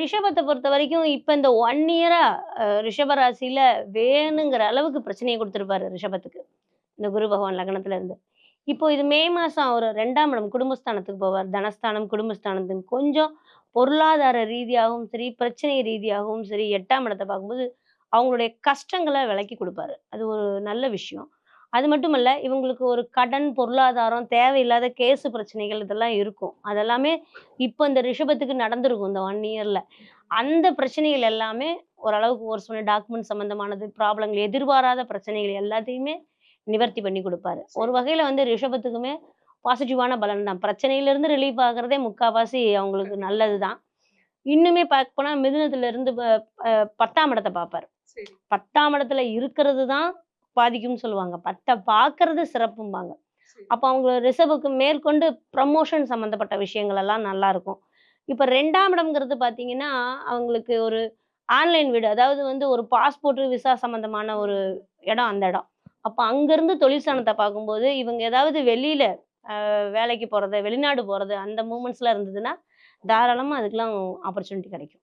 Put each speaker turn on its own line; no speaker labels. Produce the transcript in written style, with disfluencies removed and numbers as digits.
ரிஷபத்த பொறுத்தவரைக்கும் இப்ப இந்த 1 இயரா ரிஷப ராசியில வேணுங்கிற அளவுக்கு பிரச்சனைய குடுத்திருப்பாரு ரிஷபத்துக்கு. இந்த குரு பகவான் லக்னத்துல இருந்து. இப்போ இது மே மாசம் அவரு 2ஆம் இடம் குடும்பஸ்தானத்துக்கு போவார். தனஸ்தானம், குடும்பஸ்தானத்துக்கு கொஞ்சம் பொருளாதார ரீதியாகவும் சரி, பிரச்சனை ரீதியாகவும் சரி 8ஆம் இடத்த பார்க்கும்போது, அவங்களுடைய கஷ்டங்கள விலக்கி குடுப்பாரு. அது ஒரு நல்ல விஷயம். அது மட்டுமல்ல, இவங்களுக்கு ஒரு கடன், பொருளாதாரம், தேவையில்லாத கேஸ் பிரச்சனைகள் இதெல்லாம் இருக்கும். அதெல்லாமே இப்ப இந்த ரிஷபத்துக்கு நடந்திருக்கும் இந்த 1 இயர்ல. அந்த பிரச்சனைகள் எல்லாமே ஓரளவுக்கு ஒரு சில டாக்குமெண்ட் சம்மந்தமானது, ப்ராப்ளங்கள் எதிர்பாராத பிரச்சனைகள் எல்லாத்தையுமே நிவர்த்தி பண்ணி குடுப்பாரு. ஒரு வகையில வந்து ரிஷபத்துக்குமே பாசிட்டிவான பலன் தான். பிரச்சனையிலிருந்து ரிலீஃப் ஆகுறதே முக்காவாசி அவங்களுக்கு நல்லது தான். இன்னுமே பார்க்க போனா மிதுனத்திலிருந்து ப அ 10ஆம் இடத்த பார்ப்பாரு.
சரி.
10ஆம் இடத்துல இருக்கிறது தான் பாதிக்கும்னு சொல்லுவாங்க. 10 பார்க்கறது சிறப்பும்பாங்க.
சரி.
அப்ப அவங்க ரிஷபுக்கு மேற்கொண்டு ப்ரமோஷன் சம்மந்தப்பட்ட விஷயங்கள் எல்லாம் நல்லாருக்கும். இப்ப 2ஆம் இடம்ங்கிறது பார்த்தீங்கன்னா, அவங்களுக்கு ஒரு ஆன்லைன் வீடு. அதாவது வந்து ஒரு பாஸ்போர்ட், விசா சம்மந்தமான ஒரு இடம் அந்த இடம். அப்ப அங்கருந்து தொழில் ஸ்தானத்த பார்க்கும்போது, இவங்க ஏதாவது வெளியில வேலைக்கு போறது, வெளிநாடு போறது அந்த மூவ்மெண்ட்ஸ்லாம் இருந்ததுன்னா, தாராளமா அதுக்கெல்லாம் ஆப்பர்ச்சுனிட்டி கிடைக்கும்.